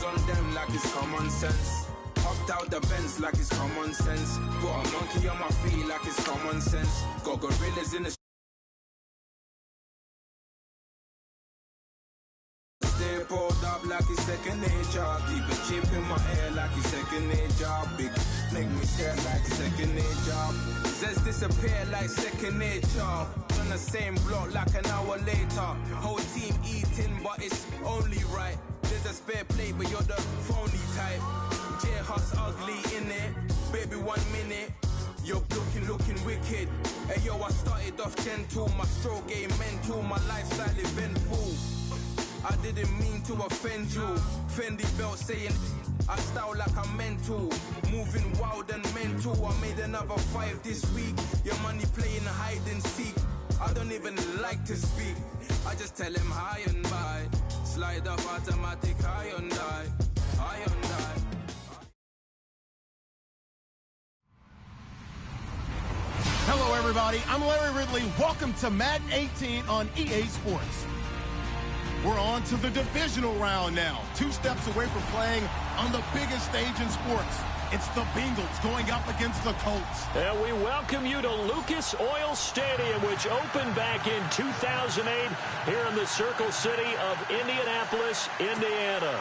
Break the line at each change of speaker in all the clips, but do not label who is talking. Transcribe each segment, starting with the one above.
on them like it's common sense. Hopped out the Benz like it's common sense. Got a monkey on my feet like it's common sense. Got gorillas in the stay pulled up like it's second nature. Keep a chip in my hair like it's second nature. Big make me stare like second nature. Says disappear like second nature. On the same block like an hour later. Whole team eating but it's only right. There's a spare plate but you're the phony type. J-Hut's ugly in it. Baby 1 minute. You're looking wicked. Hey yo, I started off gentle. My stroke game mental. My lifestyle eventful. I didn't mean to offend you. Fendi belt saying I style like I'm mental. Moving wild and mental. I made another 5 this week. Your money playing hide and seek. I don't even like to speak. I just tell him high and by. Slide off automatic high and die. High and die.
Hello everybody, I'm Larry Ridley. Welcome to Madden 18 on EA Sports. We're on to the divisional round now. 2 steps away from playing on the biggest stage in sports. It's the Bengals going up against the Colts.
And we welcome you to Lucas Oil Stadium, which opened back in 2008 here in the Circle City of Indianapolis, Indiana.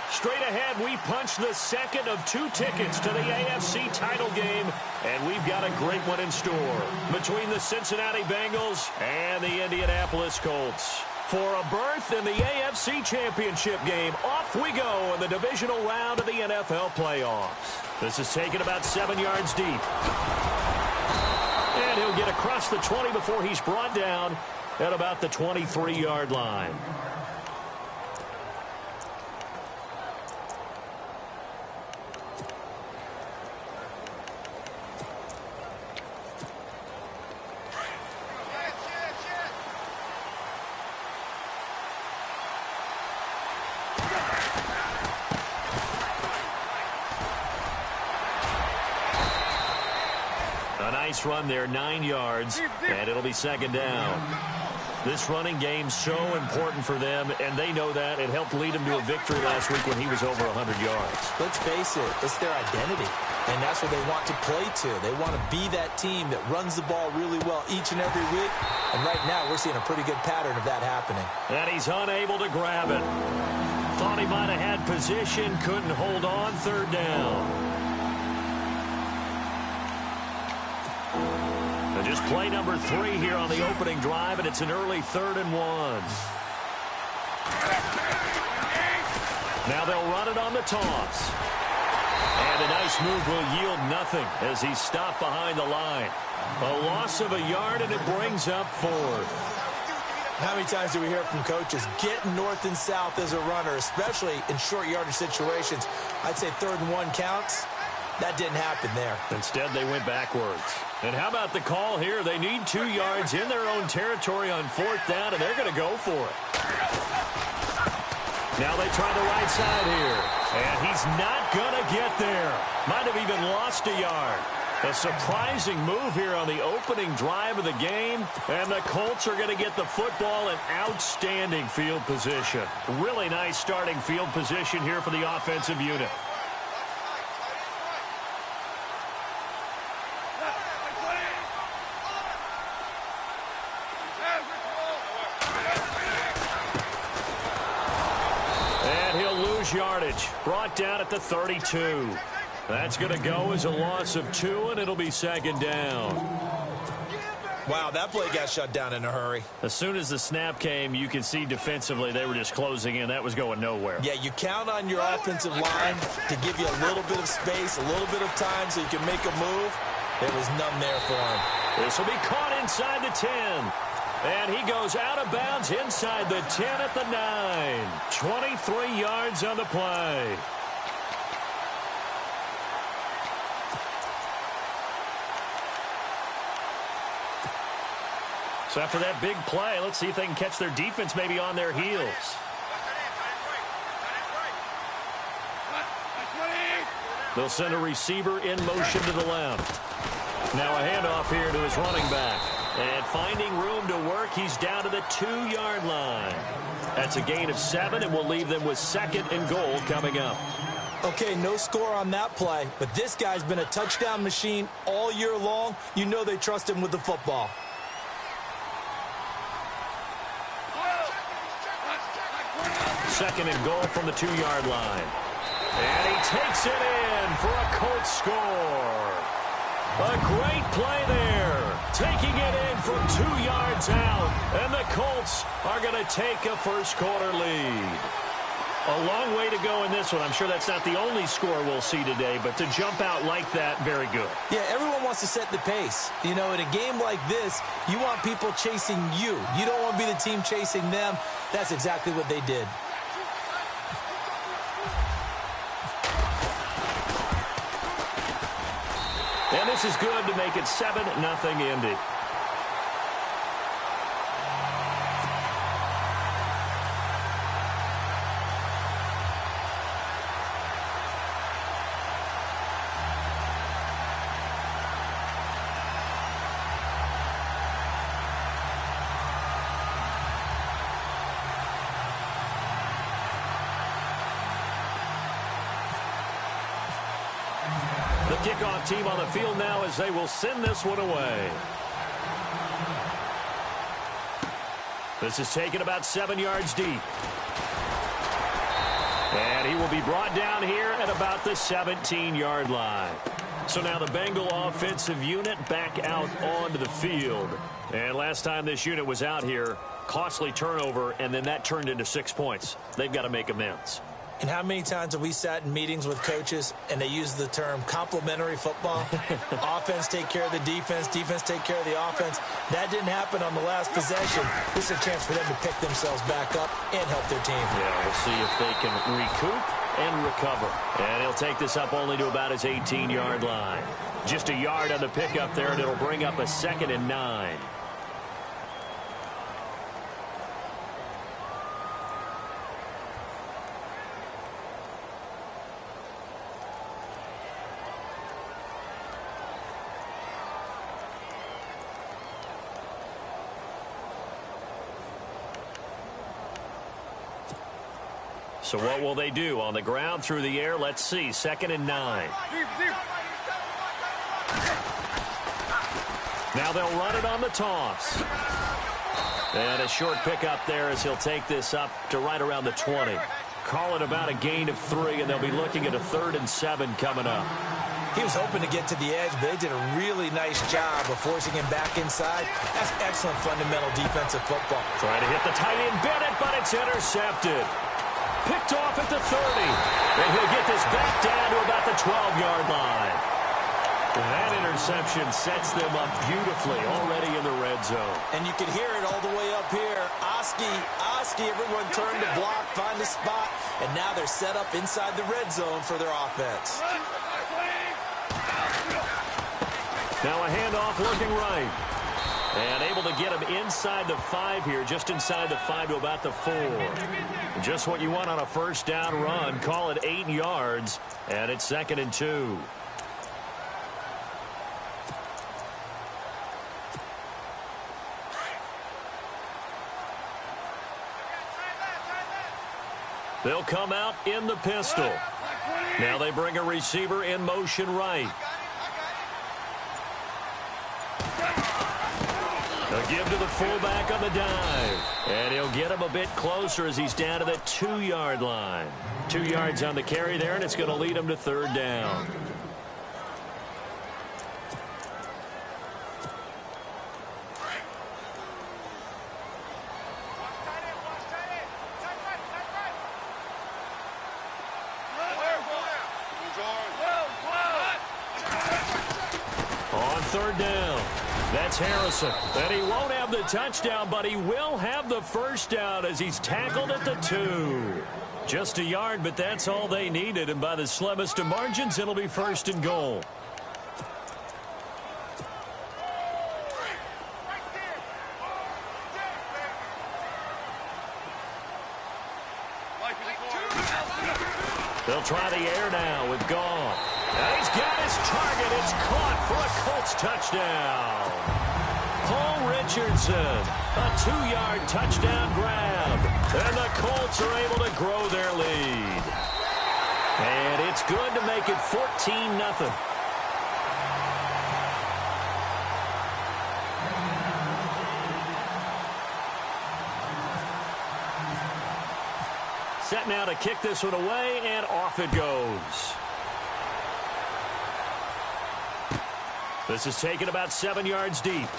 Straight ahead, we punch the second of 2 tickets to the AFC title game, and we've got a great one in store between the Cincinnati Bengals and the Indianapolis Colts. For a berth in the AFC Championship game, off we go in the divisional round of the NFL playoffs. This is taken about 7 yards deep. And he'll get across the 20 before he's brought down at about the 23-yard line. Nice run there, 9 yards, and it'll be second down. This running game's so important for them, and they know that. It helped lead them to a victory last week when he was over 100 yards.
Let's face it, it's their identity, and that's what they want to play to. They want to be that team that runs the ball really well each and every week, and right now we're seeing a pretty good pattern of that happening.
And he's unable to grab it. Thought he might have had position, couldn't hold on, third down. Just play number 3 here on the opening drive, and it's an early 3rd and 1. Now they'll run it on the toss. And a nice move will yield nothing as he's stopped behind the line. A loss of a yard, and it brings up 4th.
How many times do we hear from coaches getting north and south as a runner, especially in short yardage situations? I'd say 3rd and 1 counts. That didn't happen there. Instead, they went backwards. And how about the call here? They need 2 yards in their own territory on 4th down, and they're going to go for it. Now they try the right side here. And he's not going to get there. Might have even lost a yard. A surprising move here on the opening drive of the game. And the Colts are going to get the football in outstanding field position. Really nice starting field position here for the offensive unit. Yardage brought down at the 32. That's going to go as a loss of 2, and it'll be second down. Wow, that play got shut down in a hurry.
As soon as the snap came, you could see defensively they were just closing in. That was going nowhere.
Yeah, you count on your offensive line to give you a little bit of space, a little bit of time so you can make a move. There was none there for him.
This will be caught inside the 10. And he goes out of bounds inside the 10 at the 9. 23 yards on the play. So after that big play, let's see if they can catch their defense maybe on their heels. They'll send a receiver in motion to the left. Now a handoff here to his running back. And finding room to work, he's down to the 2-yard line. That's a gain of 7, and we'll leave them with 2nd and goal coming up.
Okay, no score on that play, but this guy's been a touchdown machine all year long. You know they trust him with the football.
Second and goal from the 2-yard line. And he takes it in for a Colts score. A great play there. Taking it in from 2 yards out. And the Colts are going to take a first-quarter lead. A long way to go in this one. I'm sure that's not the only score we'll see today, but to jump out like that, very good.
Yeah, everyone wants to set the pace. You know, in a game like this, you want people chasing you. You don't want to be the team chasing them. That's exactly what they did.
And this is good to make it 7-0 Indy. The kickoff team on the field now as they will send this one away. This is taken about 7 yards deep. And he will be brought down here at about the 17-yard line. So now the Bengal offensive unit back out onto the field. And last time this unit was out here, costly turnover, and then that turned into 6 points. They've got to make amends.
And how many times have we sat in meetings with coaches and they use the term complementary football? Offense take care of the defense, defense take care of the offense. That didn't happen on the last possession. This is a chance for them to pick themselves back up and help their team.
Yeah, we'll see if they can recoup and recover. And he'll take this up only to about his 18-yard line. Just a yard on the pickup there, and it'll bring up a 2nd and 9. So what will they do? On the ground, through the air, let's see. 2nd and 9. Now they'll run it on the toss. And a short pickup there as he'll take this up to right around the 20. Call it about a gain of 3, and they'll be looking at a 3rd and 7 coming up.
He was hoping to get to the edge, but they did a really nice job of forcing him back inside. That's excellent fundamental defensive football.
Trying to hit the tight end Bennett, but it's intercepted. Picked off at the 30. And he'll get this back down to about the 12-yard line. That interception sets them up beautifully already in the red zone.
And you can hear it all the way up here. Oski, everyone turned to block, find a spot, and now they're set up inside the red zone for their offense.
Now a handoff looking right. And able to get him inside the 5 here, just inside the 5 to about the 4. Just what you want on a first down run. Call it 8 yards, and it's 2nd and 2. They'll come out in the pistol. Now they bring a receiver in motion right. They'll give to the fullback on the dive. And he'll get him a bit closer as he's down to the 2-yard line. 2 yards on the carry there, and it's going to lead him to 3rd down. On 3rd down. That's Harrison. And he won't have the touchdown, but he will have the first down as he's tackled at the 2. Just a yard, but that's all they needed. And by the slimmest of margins, it'll be 1st and goal. They'll try the air now with Goff. And he's got his target. It's caught for a Colts touchdown. Paul Richardson, a 2-yard touchdown grab. And the Colts are able to grow their lead. And it's good to make it 14-0. Set now to kick this one away, and off it goes. This is taken about 7 yards deep.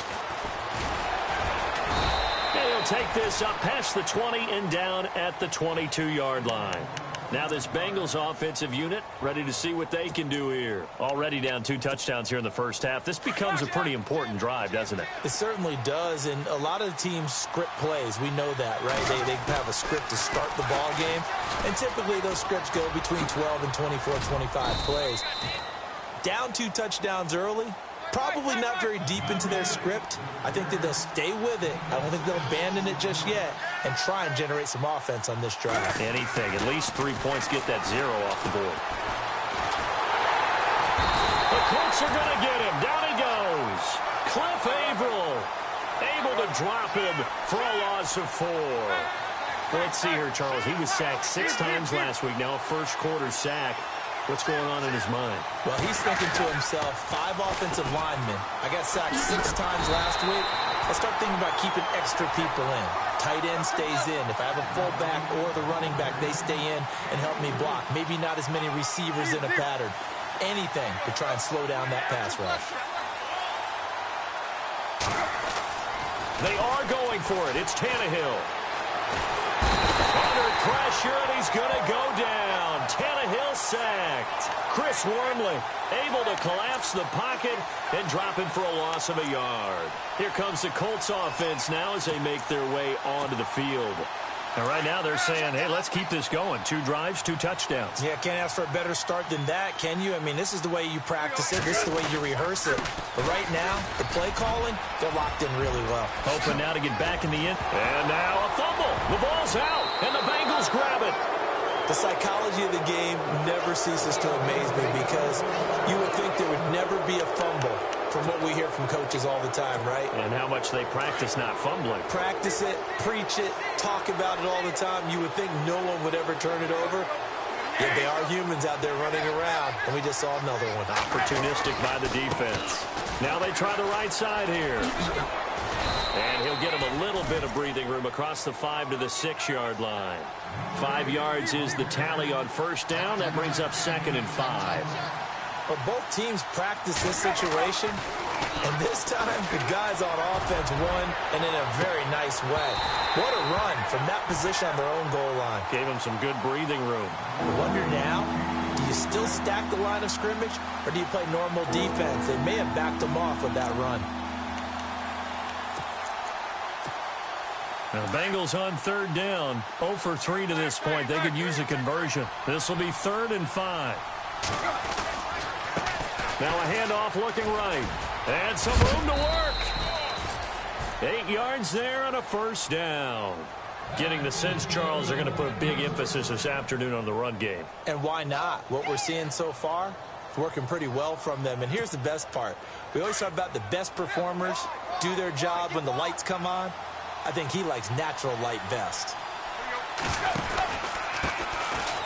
And he'll take this up past the 20 and down at the 22-yard line. Now this Bengals offensive unit ready to see what they can do here. Already down 2 touchdowns here in the first half. This becomes a pretty important drive, doesn't it? It certainly does, and a lot of the teams script plays. We know that, right? They have a script to start the ball game, and typically those scripts go between 12 and 24, 25 plays. Down 2 touchdowns early, probably not very deep into their script. I think that they'll stay with it. I don't think they'll abandon it just yet and try and generate some offense on this drive. Anything. At least 3 points get that 0 off the board. The Colts are going to get him. Down he goes. Cliff Averill able to drop him for a loss of 4. Well, let's see here, Charles. He was sacked 6 times last week. Now a first-quarter sack. What's going on in his mind? Well, he's thinking to himself, 5 offensive linemen. I got sacked 6 times last week. I start thinking about keeping extra people in. Tight end stays in. If I have a fullback or the running back, they stay in and help me block. Maybe not as many receivers in a pattern. Anything to try and slow down that pass rush. They are going for it. It's Tannehill. Under pressure, and he's going to go down. Tannehill sacked. Chris Wormley able to collapse the pocket and drop him for a loss of a yard. Here comes the Colts offense now as they make their way onto the field. And right now they're saying, hey, let's keep this going. 2 drives, 2 touchdowns. Yeah, can't ask for a better start than that, can you? I mean, this is the way you practice it. This is the way you rehearse it. But right now, the play calling, they're locked in really well. Hoping now to get back in the end. And now a fumble. The ball's out, and the Bengals grab it. The psychology of the game never ceases to amaze me because you would think there would never be a fumble from what we hear from coaches all the time, right? And how much they practice not fumbling. Practice it, preach it, talk about it all the time. You would think no one would ever turn it over. Yet they are humans out there running around, and we just saw another one. Opportunistic by the defense. Now they try the right side here. And he'll get him a little bit of breathing room across the 5 to the 6-yard line. 5 yards is the tally on first down. That brings up 2nd and 5. Well, both teams practice this situation, and this time the guys on offense won, and in a very nice way. What a run from that position on their own goal line. Gave them some good breathing room. I wonder now, do you still stack the line of scrimmage, or do you play normal defense? They may have backed them off with that run. Now, the Bengals on 3rd down, 0 for 3 to this point. They could use a conversion. This will be 3rd and 5. Now a handoff looking right. And some room to work. 8 yards there on a first down. Getting the sense, Charles, they're going to put a big emphasis this afternoon on the run game. And why not? What we're seeing so far, it's working pretty well from them. And here's the best part. We always talk about the best performers do their job when the lights come on. I think he likes natural light best.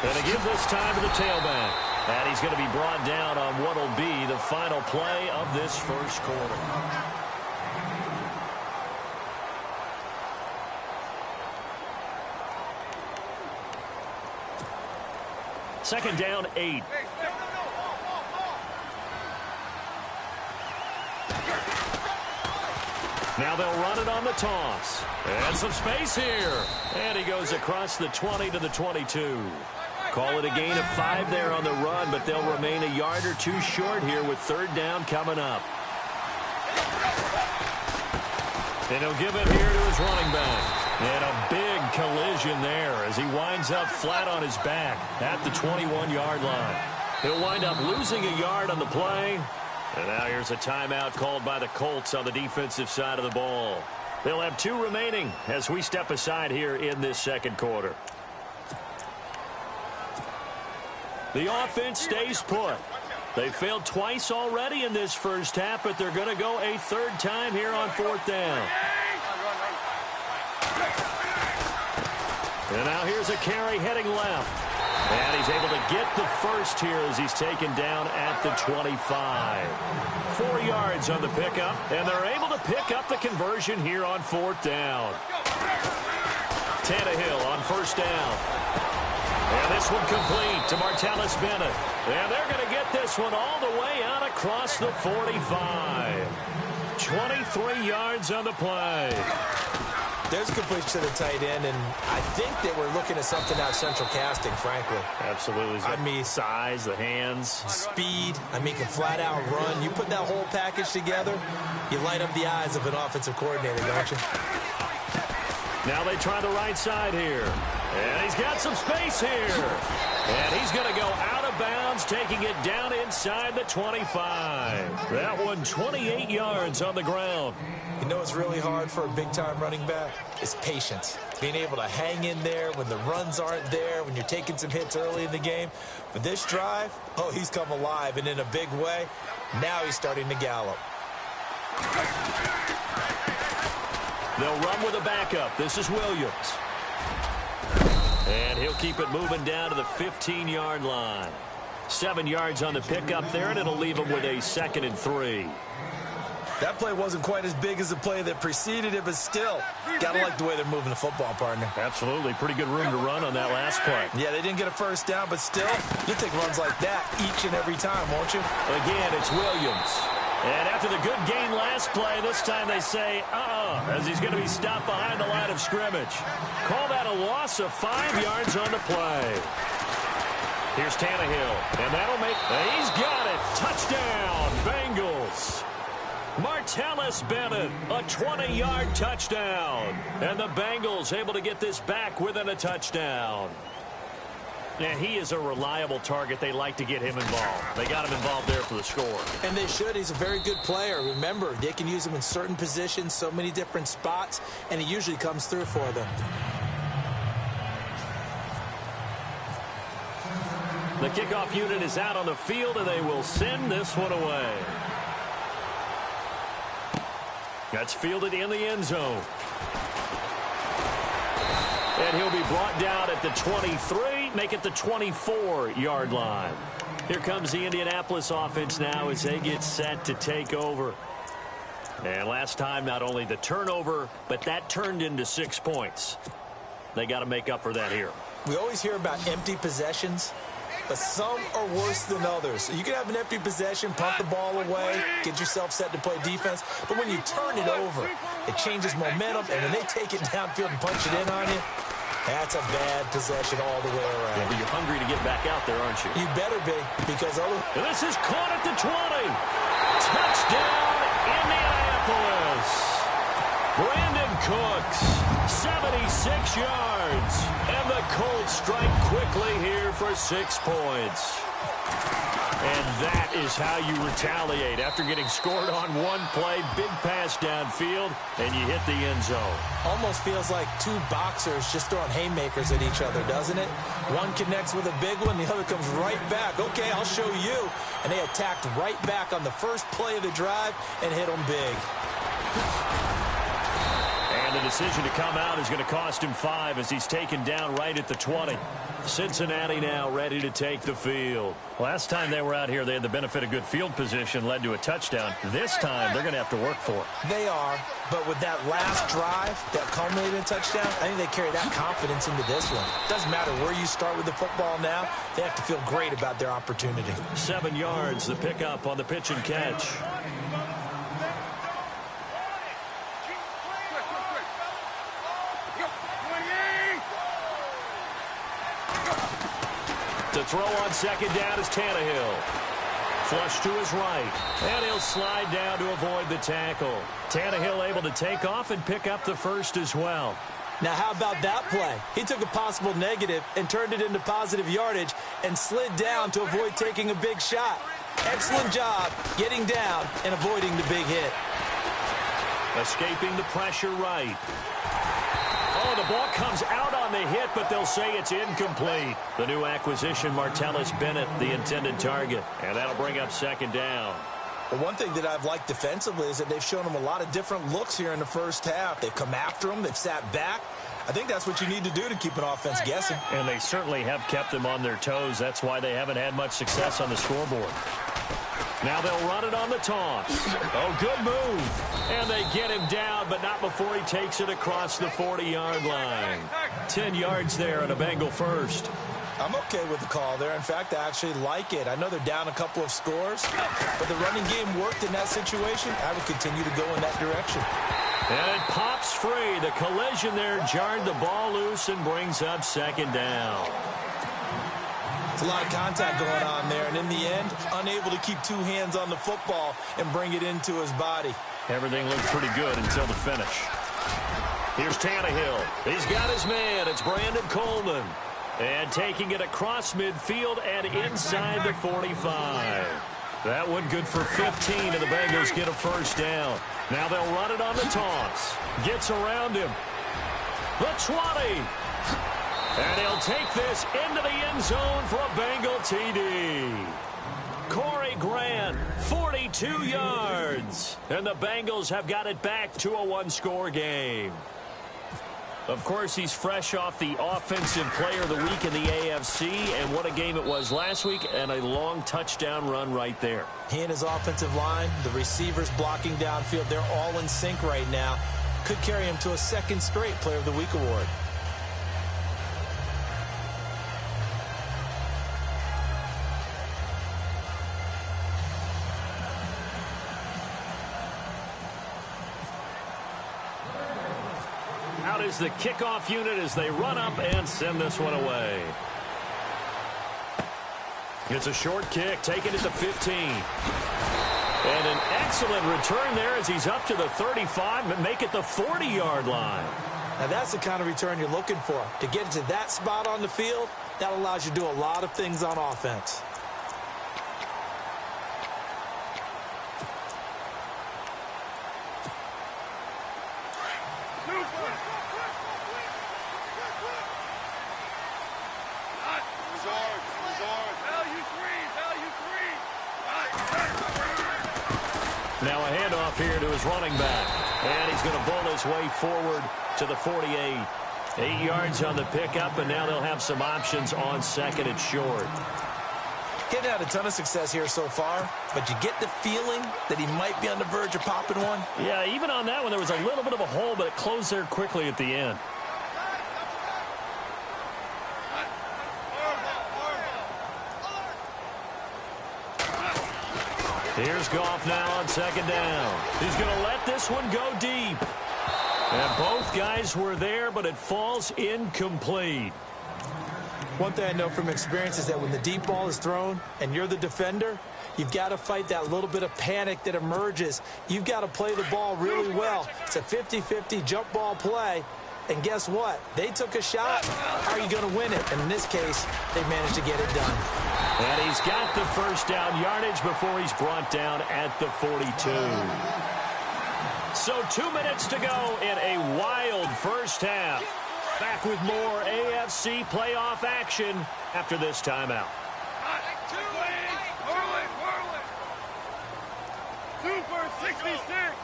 And to give this time to the tailback. And he's going to be brought down on what will be the final play of this first quarter. Second down, 8. Now they'll run it on the toss. And some space here. And he goes across the 20 to the 22. Call it a gain of 5 there on the run, but they'll remain a yard or 2 short here with 3rd down coming up. And he'll give it here to his running back. And a big collision there as he winds up flat on his back at the 21-yard line. He'll wind up losing a yard on the play. And now here's a timeout called by the Colts on the defensive side of the ball. They'll have 2 remaining as we step aside here in this second quarter. The offense stays put. They failed twice already in this first half, but they're going to go a third time here on fourth down. And now here's a carry heading left. And he's able to get the first here as he's taken down at the 25. 4 yards on the pickup, and they're able to pick up the conversion here on fourth down. Tannehill on first down. And this one complete to Martellus Bennett. And they're going to get this one all the way out across the 45. 23 yards on the play.
There's a completion to the tight end, and I think they were looking at something out of central casting, frankly.
Absolutely.
I mean,
size, the hands.
Speed. I mean, can flat out run. You put that whole package together, you light up the eyes of an offensive coordinator, don't you?
Now they try the right side here. And he's got some space here. And he's going to go out of bounds, taking it down inside the 25. That one 28 yards on the ground.
You know it's really hard for a big-time running back? It's patience. Being able to hang in there when the runs aren't there, when you're taking some hits early in the game. But this drive, oh, he's come alive, and in a big way. Now he's starting to gallop.
They'll run with a backup. This is Williams. And he'll keep it moving down to the 15-yard line. 7 yards on the pickup there, and it'll leave him with a 2nd and 3.
That play wasn't quite as big as the play that preceded it, but still, gotta like the way they're moving the football, partner.
Absolutely. Pretty good room to run on that last play.
Yeah, they didn't get a first down, but still, you'll take runs like that each and every time, won't you?
Again, it's Williams. And after the good gain last play, this time they say, as he's going to be stopped behind the line of scrimmage. Call that a loss of 5 yards on the play. Here's Tannehill, and that'll make, he's got it. Touchdown, Bengals. Martellus Bennett, a 20-yard touchdown. And the Bengals able to get this back within a touchdown. And he is a reliable target. They like to get him involved. They got him involved there for the score.
And they should. He's a very good player. Remember, they can use him in certain positions, so many different spots, and he usually comes through for them.
The kickoff unit is out on the field, and they will send this one away. That's fielded in the end zone. And he'll be brought down at the 23, make it the 24-yard line. Here comes the Indianapolis offense now as they get set to take over. And last time, not only the turnover, but that turned into 6 points. They got to make up for that here.
We always hear about empty possessions, but some are worse than others. You can have an empty possession, punt the ball away, get yourself set to play defense, but when you turn it over, it changes momentum, and when they take it downfield and punch it in on you, that's a bad possession all the way around.
Yeah, but you're hungry to get back out there, aren't you?
You better be, because
and this is caught at the 20. Touchdown, Indianapolis. Brandon Cooks, 76 yards. And the Colts strike quickly here for 6 points. And that is how you retaliate. After getting scored on one play, big pass downfield, and you hit the end zone.
Almost feels like two boxers just throwing haymakers at each other, doesn't it? One connects with a big one, the other comes right back. Okay, I'll show you. And they attacked right back on the first play of the drive and hit them big.
And the decision to come out is going to cost him 5 as he's taken down right at the 20. Cincinnati now ready to take the field. Last time they were out here, they had the benefit of good field position, led to a touchdown. This time, they're going to have to work for it.
They are, but with that last drive that culminated in a touchdown, I think they carry that confidence into this one. Doesn't matter where you start with the football now, they have to feel great about their opportunity.
7 yards, the pickup on the pitch and catch. To throw on second down is Tannehill. Flush to his right. And he'll slide down to avoid the tackle. Tannehill able to take off and pick up the first as well.
Now, how about that play? He took a possible negative and turned it into positive yardage and slid down to avoid taking a big shot. Excellent job getting down and avoiding the big hit.
Escaping the pressure right. Oh, the ball comes out on on the hit, but they'll say it's incomplete. The new acquisition, Martellus Bennett, the intended target. And that'll bring up second down.
Well, one thing that I've liked defensively is that they've shown them a lot of different looks here in the first half. They've come after them. They've sat back. I think that's what you need to do to keep an offense guessing.
And they certainly have kept them on their toes. That's why they haven't had much success on the scoreboard. Now they'll run it on the toss. Oh, good move. And they get him down, but not before he takes it across the 40-yard line. 10 yards there and a Bengal first.
I'm okay with the call there. In fact, I actually like it. I know they're down a couple of scores, but the running game worked in that situation. I would continue to go in that direction.
And it pops free. The collision there jarred the ball loose and brings up second down.
It's a lot of contact going on there, and in the end, unable to keep two hands on the football and bring it into his body.
Everything looked pretty good until the finish. Here's Tannehill. He's got his man. It's Brandon Coleman. And taking it across midfield and inside the 45. That one good for 15, and the Bengals get a first down. Now they'll run it on the toss. Gets around him. The 20. And he'll take this into the end zone for a Bengal TD. Corey Grant, 42 yards. And the Bengals have got it back to a one-score game. Of course, he's fresh off the Offensive Player of the Week in the AFC, and what a game it was last week, and a long touchdown run right there.
He and his offensive line, the receivers blocking downfield, they're all in sync right now. Could carry him to a second straight Player of the Week award.
Out is the kickoff unit as they run up and send this one away. It's a short kick, taken at the 15. And an excellent return there as he's up to the 35, but make it the 40-yard line.
Now that's the kind of return you're looking for. To get to that spot on the field, that allows you to do a lot of things on offense.
Now a handoff here to his running back. And he's going to bull his way forward to the 48. 8 yards on the pickup, and now they'll have some options on second and short.
Getting had a ton of success here so far, but you get the feeling that he might be on the verge of popping one.
Yeah, even on that one, there was a little bit of a hole, but it closed there quickly at the end. Here's Goff now on second down. He's going to let this one go deep. And both guys were there, but it falls incomplete.
One thing I know from experience is that when the deep ball is thrown and you're the defender, you've got to fight that little bit of panic that emerges. You've got to play the ball really well. It's a 50-50 jump ball play. And guess what? They took a shot. How are you going to win it? And in this case, they managed to get it done.
And he's got the first down yardage before he's brought down at the 42. So 2 minutes to go in a wild first half. Back with more AFC playoff action after this timeout.
Super 66.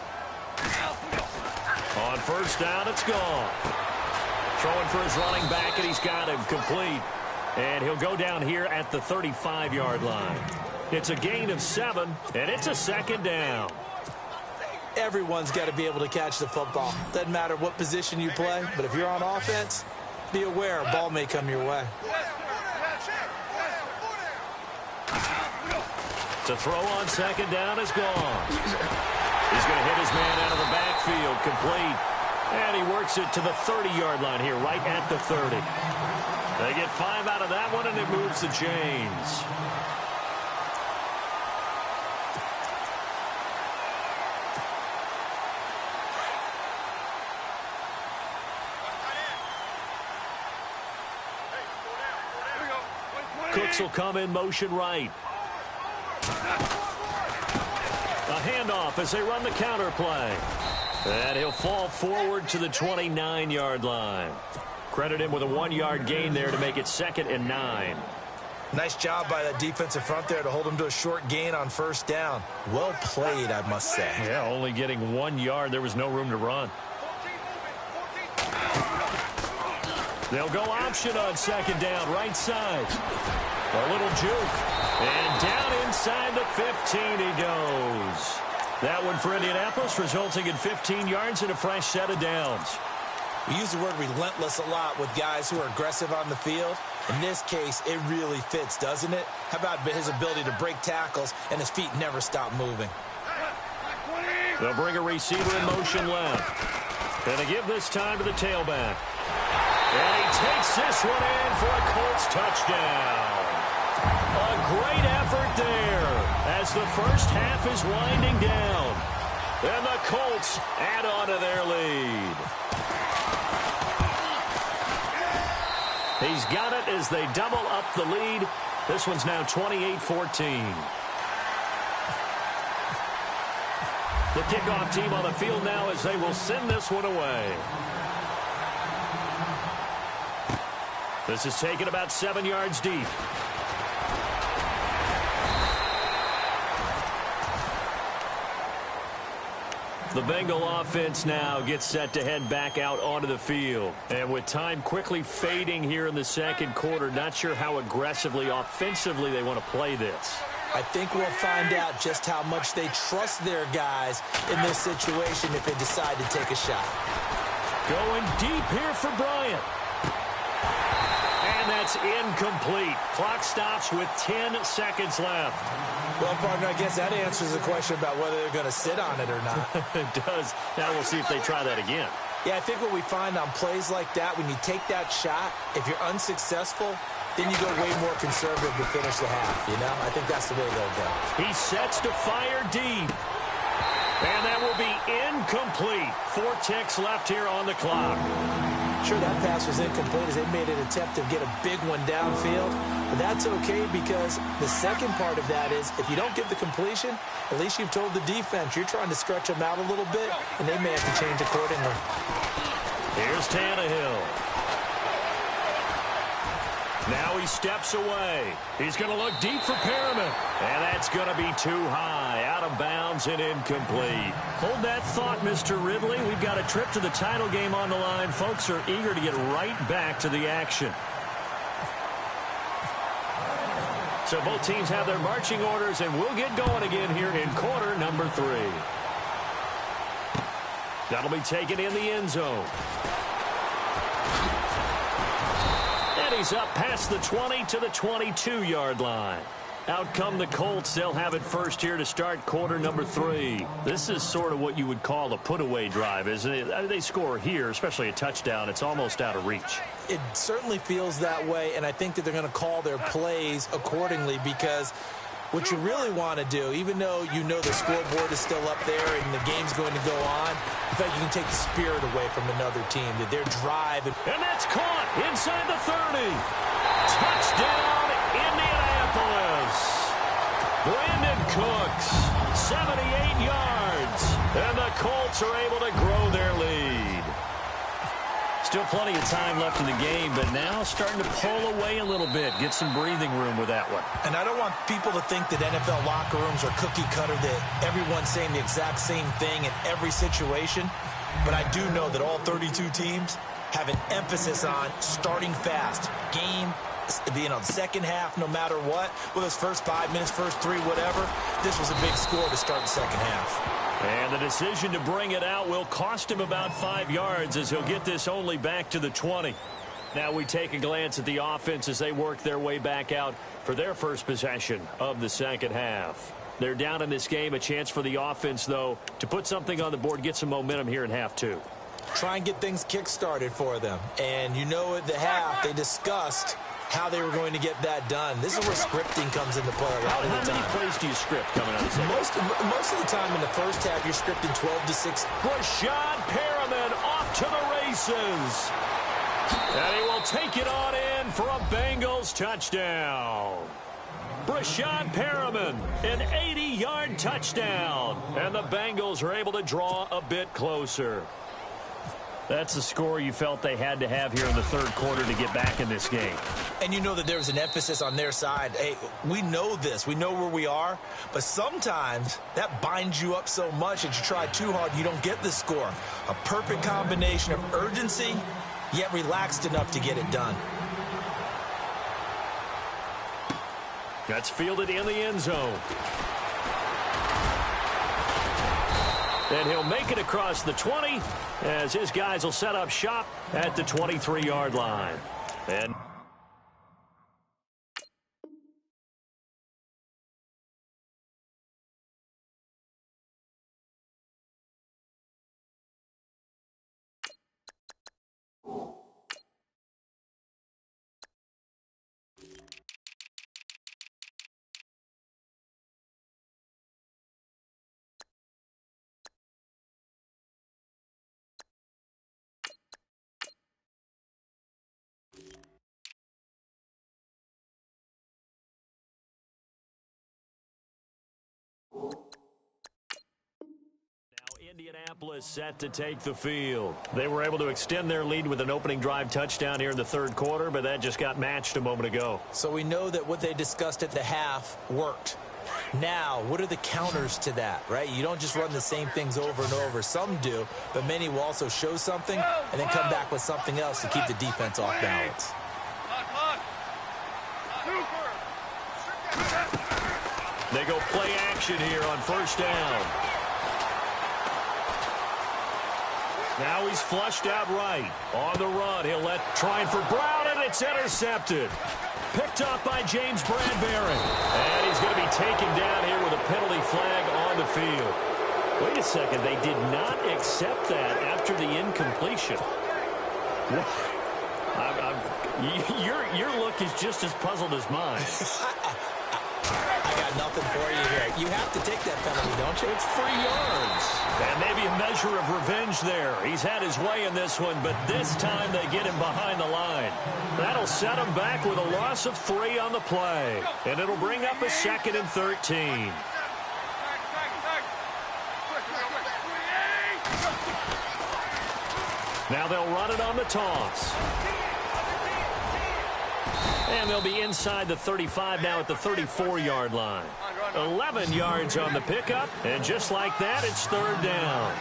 On first down, it's gone. Throwing for his running back, and he's got him complete. And he'll go down here at the 35-yard line. It's a gain of 7, and it's a second down.
Everyone's got to be able to catch the football. Doesn't matter what position you play, but if you're on offense, be aware a ball may come your way.
To throw on second down is gone. He's going to hit his man out of the backfield, complete. And he works it to the 30-yard line here, right at the 30. They get 5 out of that one, and it moves the chains. Cooks will come in motion right. A handoff as they run the counter play. And he'll fall forward to the 29-yard line. Credit him with a 1-yard gain there to make it 2nd and 9.
Nice job by that defensive front there to hold him to a short gain on first down. Well played, I must say.
Yeah, only getting 1 yard. There was no room to run. They'll go option on 2nd down, right side. A little juke. And down inside the 15 he goes. That one for Indianapolis, resulting in 15 yards and a fresh set of downs.
We use the word relentless a lot with guys who are aggressive on the field. In this case, it really fits, doesn't it? How about his ability to break tackles and his feet never stop moving?
They'll bring a receiver in motion left. And they give this time to the tailback. And he takes this one in for a Colts touchdown. A great effort there as the first half is winding down. And the Colts add on to their lead. He's got it as they double up the lead. This one's now 28-14. The kickoff team on the field now as they will send this one away. This is taken about 7 yards deep. The Bengal offense now gets set to head back out onto the field. And with time quickly fading here in the second quarter, not sure how aggressively, offensively they want to play this.
I think we'll find out just how much they trust their guys in this situation if they decide to take a shot.
Going deep here for Bryant. And that's incomplete. Clock stops with 10 seconds left.
Well, partner, I guess that answers the question about whether they're going to sit on it or not.
It does. Now we'll see if they try that again.
Yeah, I think what we find on plays like that, when you take that shot, if you're unsuccessful, then you go way more conservative to finish the half, you know? I think that's the way they'll go.
He sets to fire deep. And that will be incomplete. 4 ticks left here on the clock.
Sure, that pass was incomplete as they made an attempt to get a big one downfield. But that's okay because the second part of that is if you don't get the completion, at least you've told the defense you're trying to stretch them out a little bit, and they may have to change accordingly.
Here's Tannehill. Now he steps away. He's going to look deep for Perriman. And that's going to be too high. Out of bounds and incomplete. Hold that thought, Mr. Ridley. We've got a trip to the title game on the line. Folks are eager to get right back to the action. So both teams have their marching orders, and we'll get going again here in quarter number 3. That'll be taken in the end zone. And he's up past the 20 to the 22-yard line. Out come the Colts. They'll have it first here to start quarter number 3. This is sort of what you would call a put-away drive, isn't it? I mean, they score here, especially a touchdown. It's almost out of reach.
It certainly feels that way, and I think that they're going to call their plays accordingly because what you really want to do, even though you know the scoreboard is still up there and the game's going to go on, I think you can take the spirit away from another team, that their drive.
And that's caught inside the 30. Touchdown, Indianapolis. Brandon Cooks, 78 yards. And the Colts are able to grow their lead. Still plenty of time left in the game, but now starting to pull away a little bit. Get some breathing room with that one.
And I don't want people to think that NFL locker rooms are cookie cutter, that everyone's saying the exact same thing in every situation. But I do know that all 32 teams have an emphasis on starting fast. Game, you know, the second half, no matter what, whether it's first 5 minutes, first 3, whatever, this was a big score to start the second half.
And the decision to bring it out will cost him about 5 yards as he'll get this only back to the 20. Now we take a glance at the offense as they work their way back out for their first possession of the second half. They're down in this game. A chance for the offense, though, to put something on the board, get some momentum here in half 2.
Try and get things kick-started for them. And you know at the half they discussed how they were going to get that done. This is where scripting comes into play a lot of the time.
How many plays do you script coming out of the second?
Most of the time in the first half, you're scripting 12-6.
Rashad Perriman off to the races. And he will take it on in for a Bengals touchdown. Rashad Perriman, an 80-yard touchdown. And the Bengals are able to draw a bit closer. That's the score you felt they had to have here in the third quarter to get back in this game.
And you know that there was an emphasis on their side. Hey, we know this. We know where we are. But sometimes that binds you up so much that you try too hard, you don't get the score. A perfect combination of urgency, yet relaxed enough to get it done.
That's fielded in the end zone. And he'll make it across the 20 as his guys will set up shop at the 23-yard line. And Indianapolis set to take the field. They were able to extend their lead with an opening drive touchdown here in the third quarter, but that just got matched a moment ago.
So we know that what they discussed at the half worked. Now, what are the counters to that, right? You don't just run the same things over and over. Some do, but many will also show something and then come back with something else to keep the defense off balance.
They go play action here on first down. Now he's flushed out right. On the run, he'll trying for Brown, and it's intercepted. Picked up by James Bradbury. And he's going to be taken down here with a penalty flag on the field. Wait a second, they did not accept that after the incompletion. Your look is just as puzzled as mine.
I got nothing for you here. You have to take that penalty, don't you?
It's 3 yards. And maybe a measure of revenge there. He's had his way in this one, but this time they get him behind the line. That'll set him back with a loss of 3 on the play. And it'll bring up a 2nd and 13. Now they'll run it on the toss. And they'll be inside the 35 now at the 34-yard line. 11 yards on the pickup, and just like that, it's third down.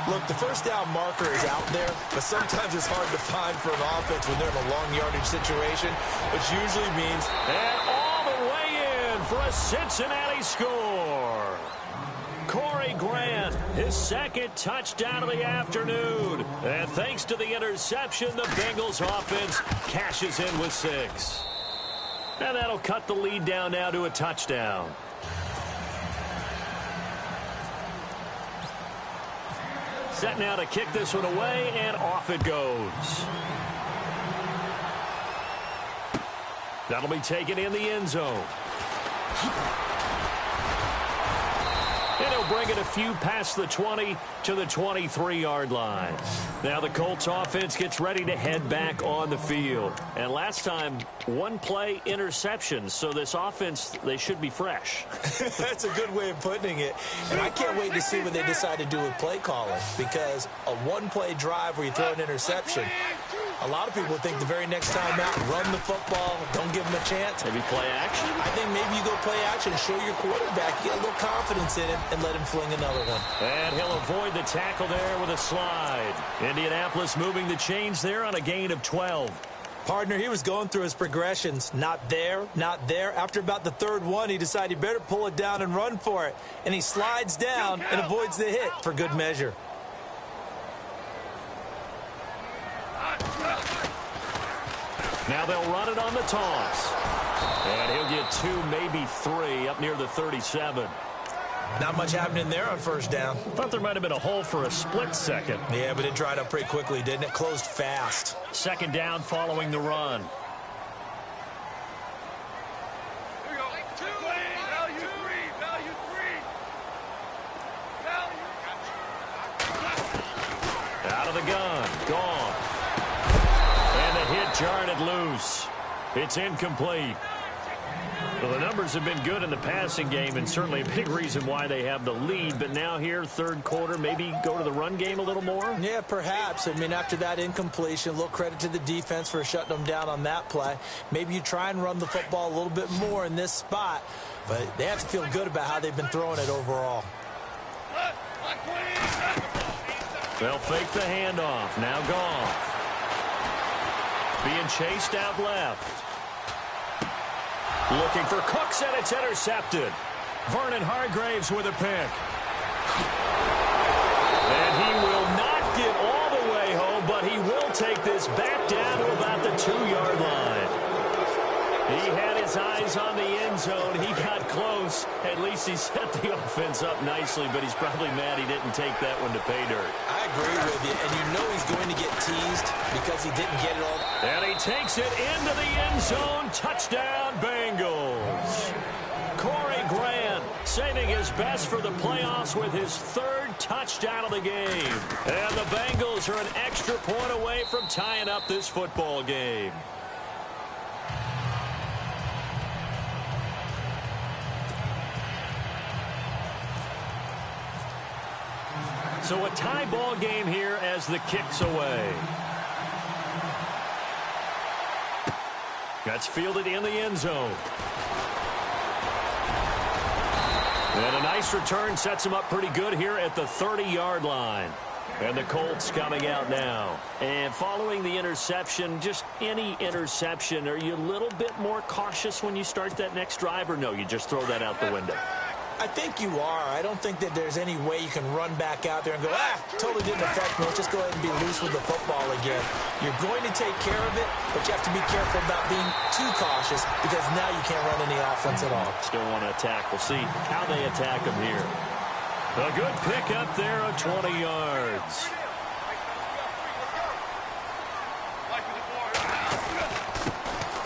Look, the first down marker is out there, but sometimes it's hard to find for an offense when they're in a long yardage situation, which usually means...
And all the way in for a Cincinnati score. Corey Grant, his 2nd touchdown of the afternoon. And thanks to the interception, the Bengals offense cashes in with 6. And that'll cut the lead down now to a touchdown. Set now to kick this one away, and off it goes. That'll be taken in the end zone. And he'll bring it a few past the 20 to the 23-yard line. Now the Colts offense gets ready to head back on the field. And last time, 1 play interception. So this offense, they should be fresh.
That's a good way of putting it. And I can't wait to see what they decide to do with play calling. Because a 1-play drive where you throw an interception, a lot of people think the very next time out, run the football, don't give them a chance.
Maybe play action?
I think maybe you go play action, show your quarterback, get a little confidence in him, and let him fling another one.
And he'll avoid the tackle there with a slide. Indianapolis moving the chains there on a gain of 12.
Partner, he was going through his progressions. Not there, not there. After about the 3rd one, he decided he better pull it down and run for it. And he slides down and avoids the hit for good measure.
Now they'll run it on the toss. And he'll get 2, maybe 3 up near the 37.
Not much happening there on first down.
Thought there might have been a hole for a split second.
Yeah, but it dried up pretty quickly, didn't it? Closed fast.
2nd down following the run. Out of the gun. Gone. And the hit jarred it loose. It's incomplete. Well, the numbers have been good in the passing game and certainly a big reason why they have the lead. But now here, third quarter, maybe go to the run game a little more?
Yeah, perhaps. I mean, after that incompletion, a little credit to the defense for shutting them down on that play. Maybe you try and run the football a little bit more in this spot. But they have to feel good about how they've been throwing it overall.
They'll fake the handoff. Now Goff. Being chased out left. Looking for Cooks, and it's intercepted. Vernon Hargraves with a pick. And he will not get all the way home, but he will take this back down to about the 2-yard line. He had his eyes on the end zone. He got close. At least he set the offense up nicely, but he's probably mad he didn't take that one to pay dirt.
I agree with you, and you know he's going to get teased because he didn't get it all.
And he takes it into the end zone. Touchdown, Bengals. Corey Grant saving his best for the playoffs with his 3rd touchdown of the game. And the Bengals are an extra point away from tying up this football game. So a tie ball game here as the kick's away. That's fielded in the end zone. And a nice return sets him up pretty good here at the 30-yard line. And the Colts coming out now. And following the interception, just any interception, are you a little bit more cautious when you start that next drive, or no, you just throw that out the window?
I think you are. I don't think that there's any way you can run back out there and go, totally didn't affect me. Let's just go ahead and be loose with the football again. You're going to take care of it, but you have to be careful about being too cautious because now you can't run any offense at all.
Still want to attack. We'll see how they attack him here. A good pick up there of 20 yards.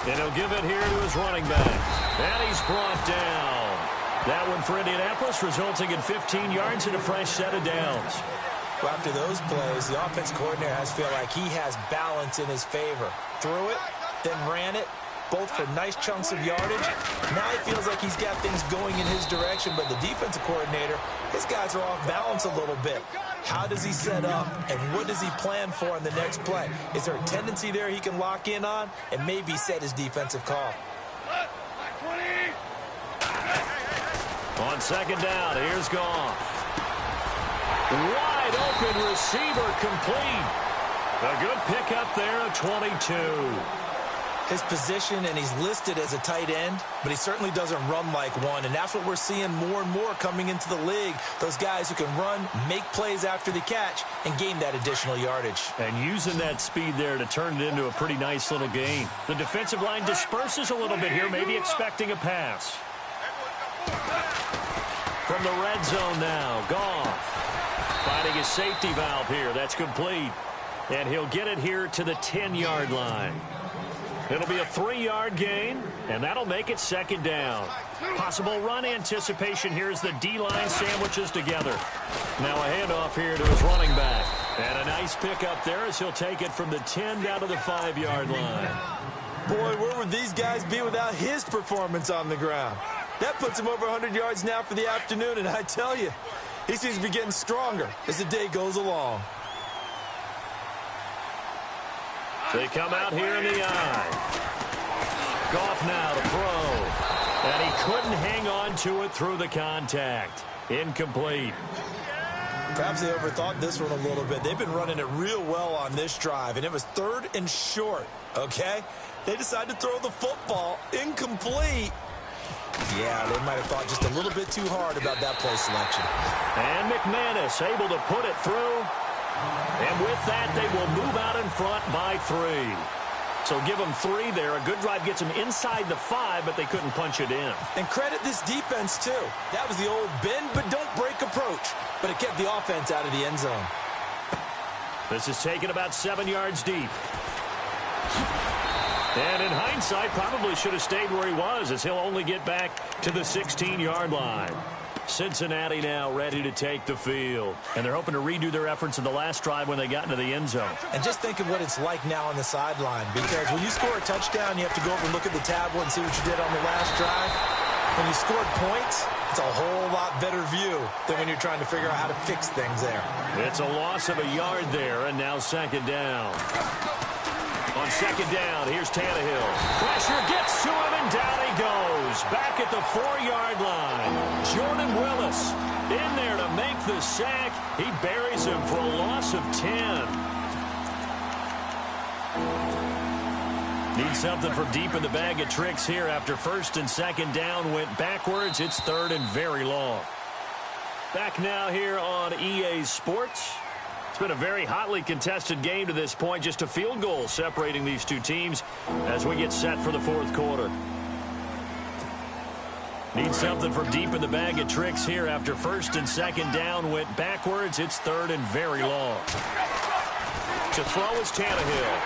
And he'll give it here to his running back. And he's brought down. That one for Indianapolis, resulting in 15 yards and a fresh set of downs.
Well, after those plays, the offense coordinator has to feel like he has balance in his favor. Threw it, then ran it, both for nice chunks of yardage. Now he feels like he's got things going in his direction, but the defensive coordinator, his guys are off balance a little bit. How does he set up, and what does he plan for in the next play? Is there a tendency there he can lock in on and maybe set his defensive call?
On second down, here's Goff. Wide open receiver complete. A good pick up there at 22.
His position, and he's listed as a tight end, but he certainly doesn't run like one, and that's what we're seeing more and more coming into the league. Those guys who can run, make plays after the catch, and gain that additional yardage. And
using that speed there to turn it into a pretty nice little gain. The defensive line disperses a little bit here, maybe expecting a pass. From the red zone now, Goff finding his safety valve here. That's complete. And he'll get it here to the 10-yard line. It'll be a 3-yard gain, and that'll make it second down. Possible run anticipation here as the D-line sandwiches together. Now a handoff here to his running back. And a nice pick up there as he'll take it from the 10 down to the 5-yard line.
Boy, where would these guys be without his performance on the ground? That puts him over 100 yards now for the afternoon, and I tell you, he seems to be getting stronger as the day goes along.
They come out here in the eye. Goff now to throw. And he couldn't hang on to it through the contact. Incomplete.
Perhaps they overthought this one a little bit. They've been running it real well on this drive, and it was 3rd and short, okay? They decided to throw the football incomplete. Yeah, they might have thought just a little bit too hard about that play selection.
And McManus able to put it through. And with that, they will move out in front by 3. So give them 3 there. A good drive gets them inside the 5, but they couldn't punch it in.
And credit this defense, too. That was the old bend but don't break approach. But it kept the offense out of the end zone.
This is taken about 7 yards deep. And in hindsight, probably should have stayed where he was as he'll only get back to the 16-yard line. Cincinnati now ready to take the field. And they're hoping to redo their efforts in the last drive when they got into the end zone.
And just think of what it's like now on the sideline, because when you score a touchdown, you have to go over and look at the tablet and see what you did on the last drive. When you scored points, it's a whole lot better view than when you're trying to figure out how to fix things there.
It's a loss of a yard there, and now second down. On second down, here's Tannehill. Pressure gets to him, and down he goes. Back at the 4-yard line. Jordan Willis in there to make the sack. He buries him for a loss of 10. Need something from deep in the bag of tricks here after first and second down went backwards. It's third and very long. Back now here on EA Sports. It's been a very hotly contested game to this point. Just a field goal separating these two teams as we get set for the fourth quarter. Need something from deep in the bag of tricks here after first and second down went backwards. It's third and very long. To throw is Tannehill.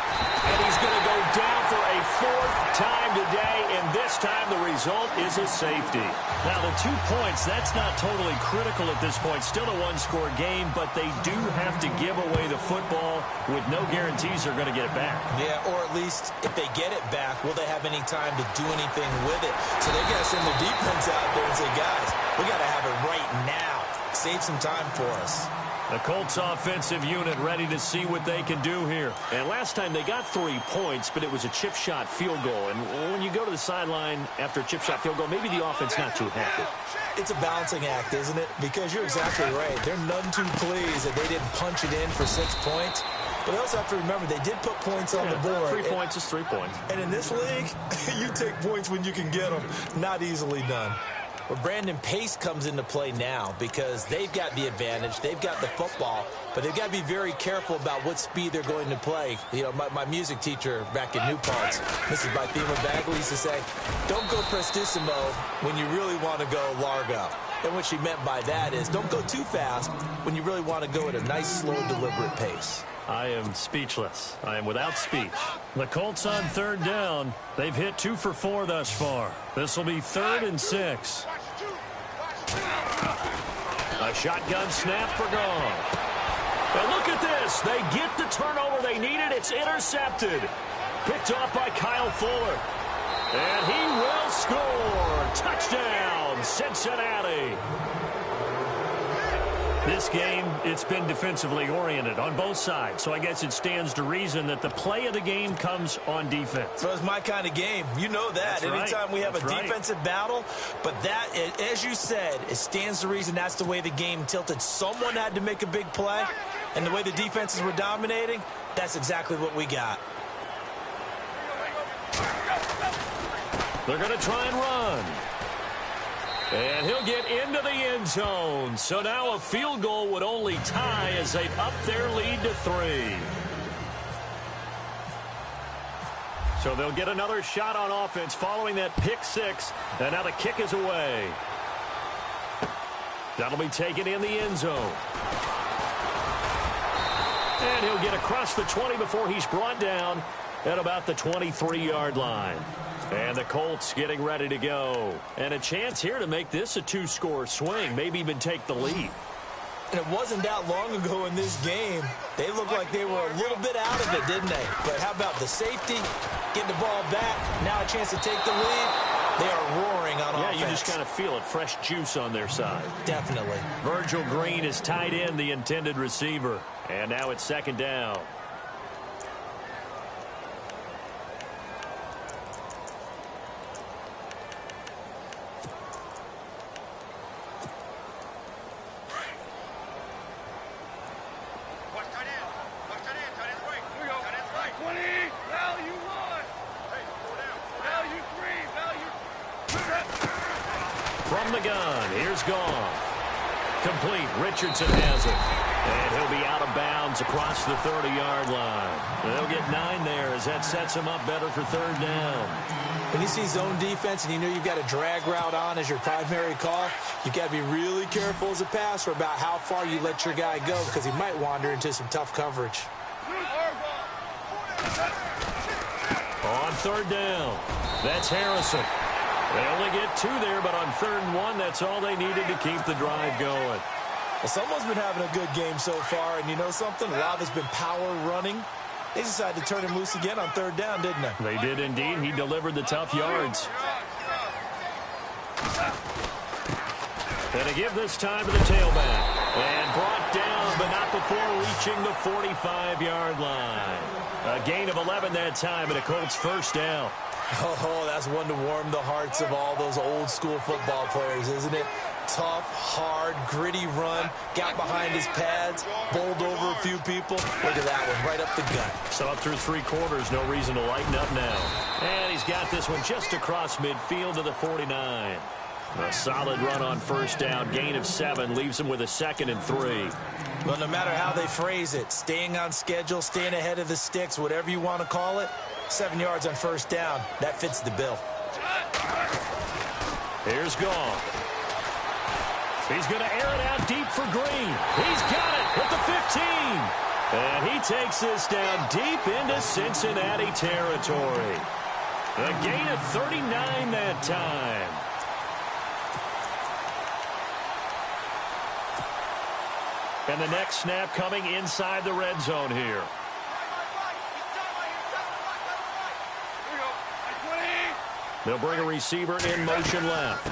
And he's going to go down for a fourth time today, and this time the result is a safety. Now, the 2 points, that's not totally critical at this point. Still a one-score game, but they do have to give away the football with no guarantees they're going to get it back.
Yeah, or at least if they get it back, will they have any time to do anything with it? So they got to send their defense out there and say, guys, we got to have it right now. Save some time for us.
The Colts offensive unit ready to see what they can do here. And last time they got 3 points, but it was a chip shot field goal. And when you go to the sideline after a chip shot field goal, maybe the offense not too happy.
It's a balancing act, isn't it? Because you're exactly right. They're none too pleased that they didn't punch it in for 6 points. But they also have to remember they did put points on the board.
3 points is 3 points.
And in this league, you take points when you can get them. Not easily done. Well, Brandon, pace comes into play now because they've got the advantage. They've got the football, but they've got to be very careful about what speed they're going to play. You know, my music teacher back in New Paltz, Mrs. Bythema Bagley, used to say, don't go prestissimo when you really want to go largo. And what she meant by that is don't go too fast when you really want to go at a nice, slow, deliberate pace.
I am speechless. I am without speech. The Colts on third down. They've hit 2 for 4 thus far. This will be 3rd and 6. A shotgun snap for gone. And look at this. They get the turnover they needed. It's intercepted. Picked off by Kyle Fuller. And he will score. Touchdown, Cincinnati. This game, it's been defensively oriented on both sides, so I guess it stands to reason that the play of the game comes on defense.
So it's my kind of game. You know that.
That's
Anytime
right.
we have
That's
a
right.
defensive battle, but that, as you said, it stands to reason that's the way the game tilted. Someone had to make a big play, and the way the defenses were dominating, that's exactly what we got.
They're going to try and run. And he'll get into the end zone. So now a field goal would only tie as they've upped their lead to 3. So they'll get another shot on offense following that pick 6. And now the kick is away. That'll be taken in the end zone. And he'll get across the 20 before he's brought down at about the 23-yard line. And the Colts getting ready to go. And a chance here to make this a 2-score swing, maybe even take the lead.
And it wasn't that long ago in this game. They looked like they were a little bit out of it, didn't they? But how about the safety, getting the ball back, now a chance to take the lead. They are roaring on offense.
Yeah, you just kind of feel it, fresh juice on their side.
Definitely.
Virgil Green is tied in, the intended receiver. And now it's second down. From the gun, here's Goff. Complete, Richardson has it. And he'll be out of bounds across the 30-yard line. They'll get 9 there as that sets him up better for third down.
When you see zone defense and you know you've got a drag route on as your primary call, you've got to be really careful as a passer about how far you let your guy go because he might wander into some tough coverage.
On third down, that's Harrison. They only get 2 there, but on 3rd and 1, that's all they needed to keep the drive going.
Well, someone's been having a good game so far, and you know something? A lot of it's been power running. They decided to turn him loose again on 3rd down, didn't they?
They did indeed. He delivered the tough yards. And a give this time to the tailback. And brought down, but not before reaching the 45-yard line. A gain of 11 that time, and a Colts 1st down.
Oh, that's one to warm the hearts of all those old-school football players, isn't it? Tough, hard, gritty run, got behind his pads, bowled over a few people. Look at that one, right up the gut.
So up through 3 quarters, no reason to lighten up now. And he's got this one just across midfield to the 49. A solid run on 1st down, gain of 7, leaves him with a 2nd and 3.
Well, no matter how they phrase it, staying on schedule, staying ahead of the sticks, whatever you want to call it, 7 yards on 1st down, that fits the bill.
Here's Goff. He's going to air it out deep for Green. He's got it at the 15. And he takes this down deep into Cincinnati territory. A gain of 39 that time. And the next snap coming inside the red zone here. They'll bring a receiver in motion left.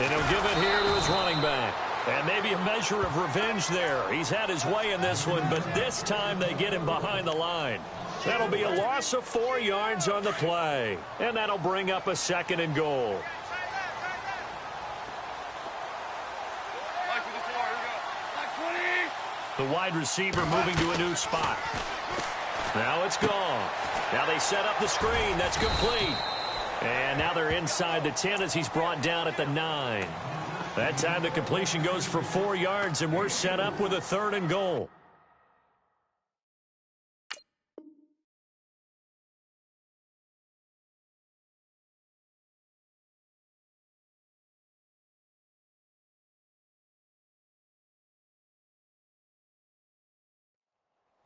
And he'll give it here to his running back. And maybe a measure of revenge there. He's had his way in this one, but this time they get him behind the line. That'll be a loss of 4 yards on the play. And that'll bring up a 2nd and goal. The wide receiver moving to a new spot. Now it's gone. Now they set up the screen. That's complete. And now they're inside the 10 as he's brought down at the 9. That time the completion goes for 4 yards, and we're set up with a 3rd and goal.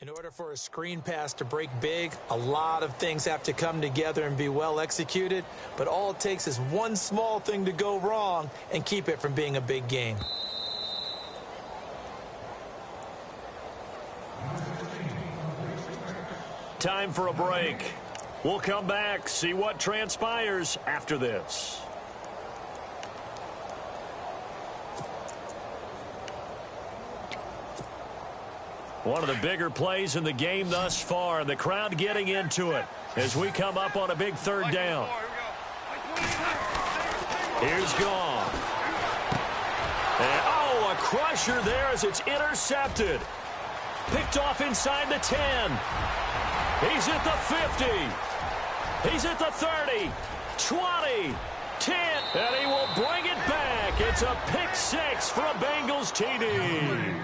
In order for a screen pass to break big, a lot of things have to come together and be well executed, but all it takes is one small thing to go wrong and keep it from being a big game.
Time for a break. We'll come back, see what transpires after this. One of the bigger plays in the game thus far, and the crowd getting into it as we come up on a big 3rd down. Here's Goff. And, a crusher there as it's intercepted. Picked off inside the 10. He's at the 50. He's at the 30, 20, 10, and he will bring it back. It's a pick 6 for a Bengals TD.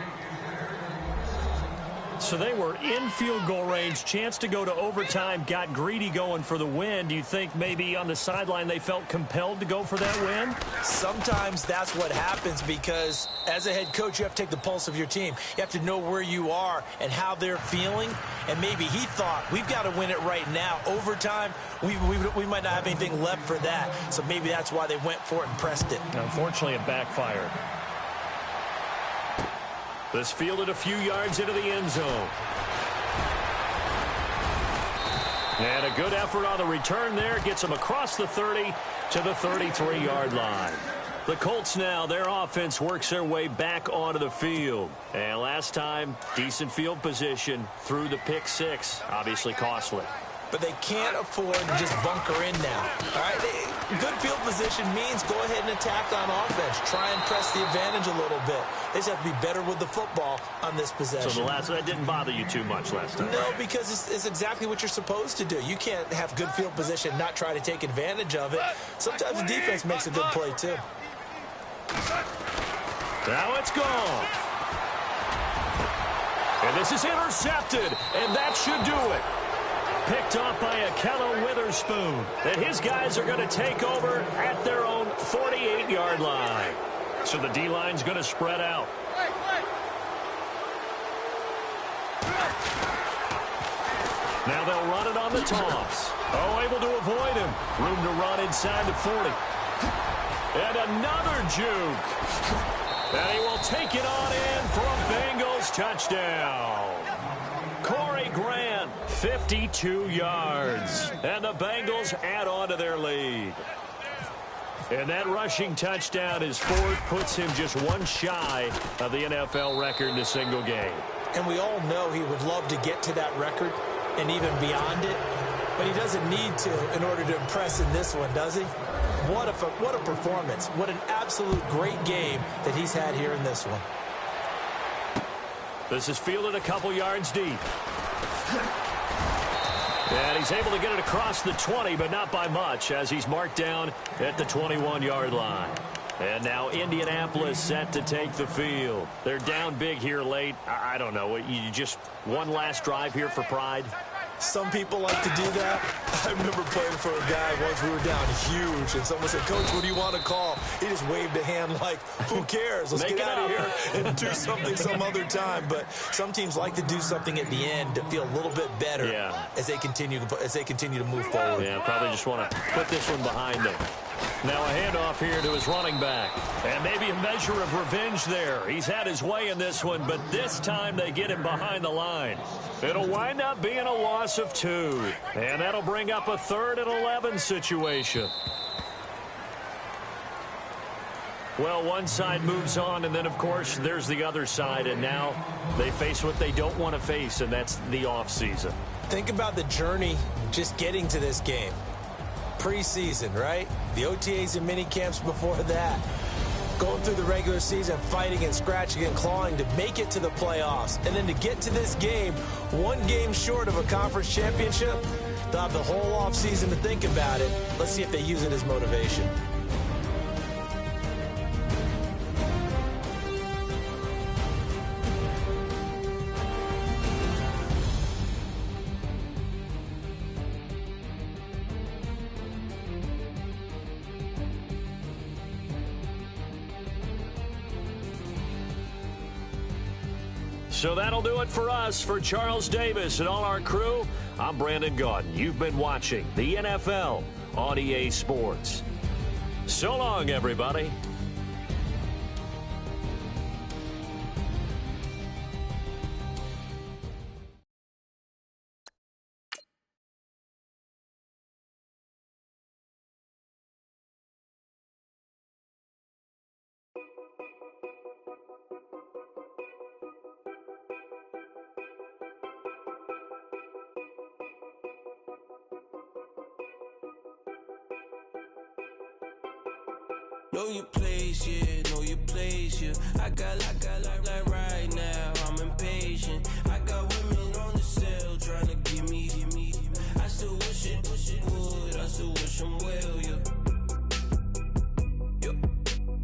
So they were in field goal range, chance to go to overtime, got greedy going for the win. Do you think maybe on the sideline they felt compelled to go for that win?
Sometimes that's what happens because as a head coach, you have to take the pulse of your team. You have to know where you are and how they're feeling. And maybe he thought, we've got to win it right now. Overtime, we might not have anything left for that. So maybe that's why they went for it and pressed it.
Unfortunately, it backfired. This fielded a few yards into the end zone. And a good effort on the return there. Gets them across the 30 to the 33-yard line. The Colts now, their offense works their way back onto the field. And last time, decent field position through the pick 6. Obviously costly.
But they can't afford to just bunker in now. All right, good field position means go ahead and attack on offense. Try and press the advantage a little bit. They just have to be better with the football on this possession.
So that didn't bother you too much last time?
No, because it's exactly what you're supposed to do. You can't have good field position, not try to take advantage of it. Sometimes the defense makes a good play, too.
Now it's gone. And this is intercepted, and that should do it. Picked off by Akello Witherspoon. And his guys are going to take over at their own 48-yard line. So the D-line's going to spread out. Now they'll run it on the toss. Able to avoid him. Room to run inside the 40. And another juke. And he will take it on in for a Bengals touchdown. Corey Grant, 52 yards. And the Bengals add on to their lead. And that rushing touchdown, his fourth, puts him just one shy of the NFL record in a single game.
And we all know he would love to get to that record and even beyond it. But he doesn't need to in order to impress in this one, does he? What a performance. What an absolute great game that he's had here in this one.
This is fielded a couple yards deep. And he's able to get it across the 20, but not by much, as he's marked down at the 21-yard line. And now Indianapolis set to take the field. They're down big here late. I don't know. You just one last drive here for pride?
Some people like to do that. I remember playing for a guy once. We were down huge, and someone said, "Coach, what do you want to call?" He just waved a hand like, "Who cares? Let's get out of here and do something some other time." But some teams like to do something at the end to feel a little bit better as they continue to move forward.
Yeah, probably just want to put this one behind them. Now a handoff here to his running back. And maybe a measure of revenge there. He's had his way in this one, but this time they get him behind the line. It'll wind up being a loss of 2. And that'll bring up a 3rd and 11 situation. Well, one side moves on, and then, of course, there's the other side. And now they face what they don't want to face, and that's the offseason.
Think about the journey just getting to this game. Preseason, right? The OTAs and mini camps before that. Going through the regular season, fighting and scratching and clawing to make it to the playoffs. And then to get to this game, one game short of a conference championship, they'll have the whole offseason to think about it. Let's see if they use it as motivation.
So that'll do it for us. For Charles Davis and all our crew, I'm Brandon Gaudin. You've been watching the NFL on EA Sports. So long, everybody.
Know your place, yeah, know your place, yeah. I got like right now, I'm impatient. I got women on the cell trying to give me. I still wish it would, I still wish them well, yeah.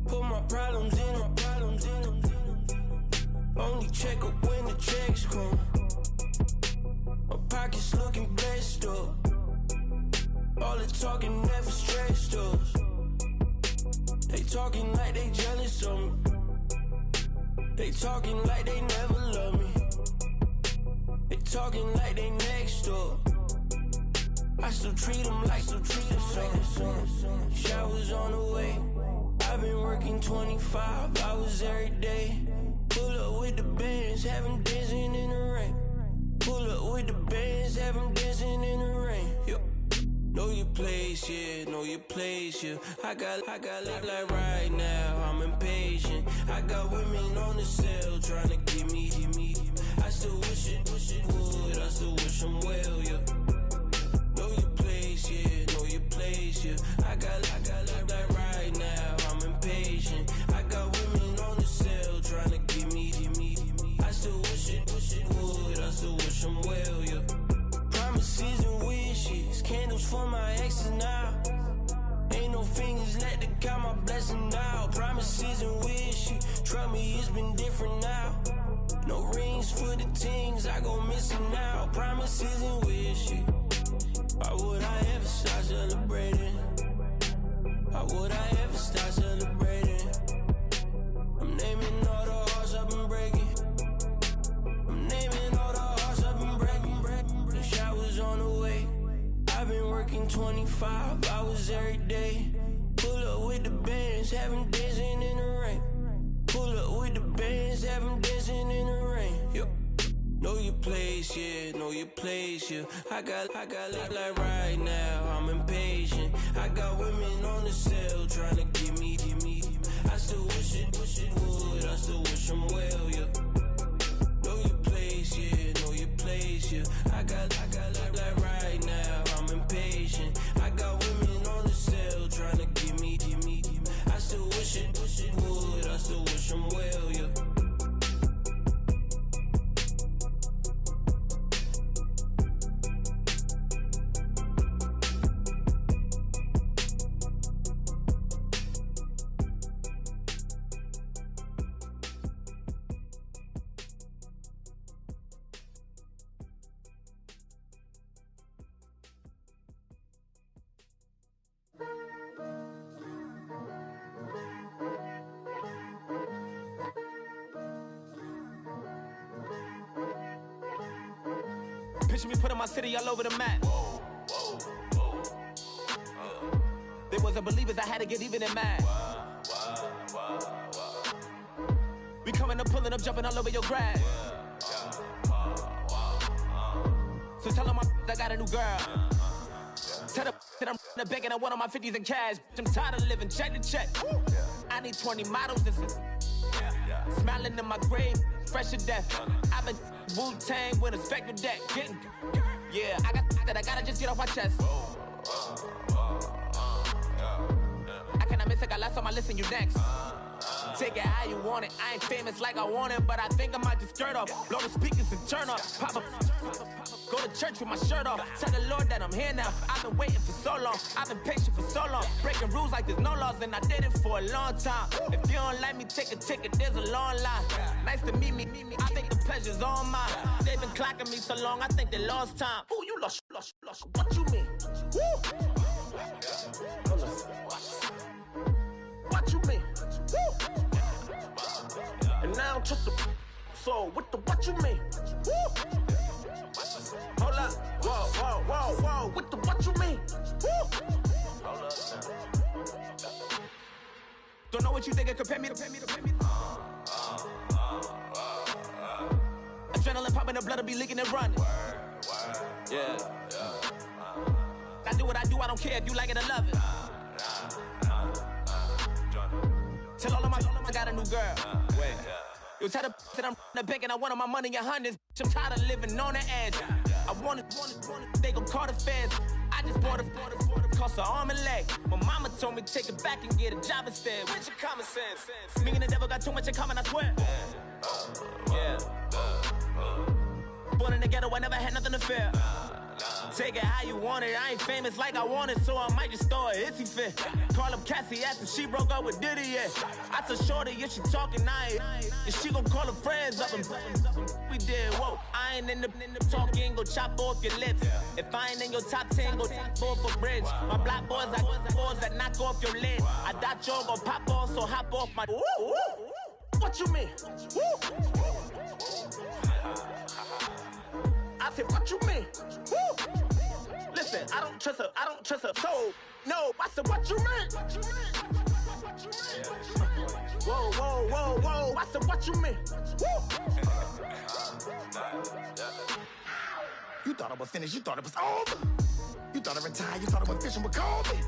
Put my problems in. Only check up when the checks come. My pockets looking blessed up. All the talking never stressed us. They talking like they jealous of me. They talking like they never love me. They talking like they next door. I still treat them like so. Showers on the way. I've been working 25 hours every day. Pull up with the bands, have them dancing in the rain. Pull up with the bands, have them dancing in the rain. Yo. Know your place, yeah, know your place, yeah. I got like right now, I'm impatient. I got women on the cell trying to give me. I still wish it would, I still wish them well, yeah. Know your place, yeah, know your place, yeah. I got like right now, I'm impatient. I got women on the cell trying to give me. I still wish it would, I still wish them well, yeah. Promises and wishes, candles for my exes now. Ain't no fingers left to count my blessing now. Promises and wishes, trust me, it's been different now. No rings for the things I go missing now. Promises and wishes, why would I ever start celebrating? Why would I ever start celebrating? I'm naming all the hearts I've been breaking. I'm naming all the hearts I've been breaking. The showers on the way. I've been working 25 hours every day. Pull up with the bands, have them dancing in the rain. Pull up with the bands, have them dancing in the rain. Yep. Know your place, yeah, know your place, yeah. I got like right now, I'm impatient. I got women on the cell trying to give me. I still wish it would, I still wish them well, yeah. Know your place, yeah, know your place, yeah. I got like right now, I'm impatient. I got women on the cell trying to give me. I still wish it would, I still wish them well, yeah.
Picture me putting my city all over the map. They wasn't believers, I had to get even and mad. We coming up, pulling up, jumping all over your grass. So tell them I got a new girl. Tell them that I'm in the bank and I want all my 50s in cash. I'm tired of living check to check. I need 20 models, this is smiling in my grave, fresh to death. I've been Wu-Tang with a spectral deck. Getting, yeah, I gotta just get off my chest. I cannot miss it, got last on my list and you next. Take it how you want it. I ain't famous like I want it, but I think I might just skirt off. Blow the speakers and turn up. Pop up. Go to church with my shirt off. Tell the Lord that I'm here now. I've been waiting for so long. I've been patient for so long. Breaking rules like there's no laws, and I did it for a long time. If you don't like me, take a ticket. There's a long line. Nice to meet me. I think the pleasure's all mine. They've been clocking me so long, I think they lost time. Ooh, you lost. What you mean? Woo! What you mean? Woo! And now I'm just a so what you mean? Woo! Hold up, whoa, what you mean? Woo! Hold up now. Don't know what you think, compare me. Adrenaline popping, the blood will be leaking and running. Yeah. I do what I do, I don't care if you like it or love it. Tell all of my I got a new girl. Wait. Yo, tell the that I'm in the bank and I want all my money in hundreds. I'm tired of living on the edge. I want it, they gon' call the feds. I just bought a cost an arm and leg. My mama told me take it back and get a job instead. Where's your common sense? Me and the devil got too much in common, I swear. Yeah. Born in the ghetto, I never had nothing to fear. Take it how you want it. I ain't famous like I want it, so I might just throw a hissy fit. Call up Cassie after she broke up with Diddy, yeah. I told Shorty if she talking, and she gon' call her friends up and we did, whoa. I ain't in the talking, go chop off your lips. If I ain't in your top 10, go top 4 for bridge. My black boys like boys that knock off your lid. I thought y'all gon' pop off, so hop off my. What you mean? I said, what you mean? Woo! Listen, I don't trust her soul. No, I said, what you mean? Whoa, I said, what you mean? Woo! You thought I was finished, you thought it was over. You thought I retired, you thought I was fishing with Kobe.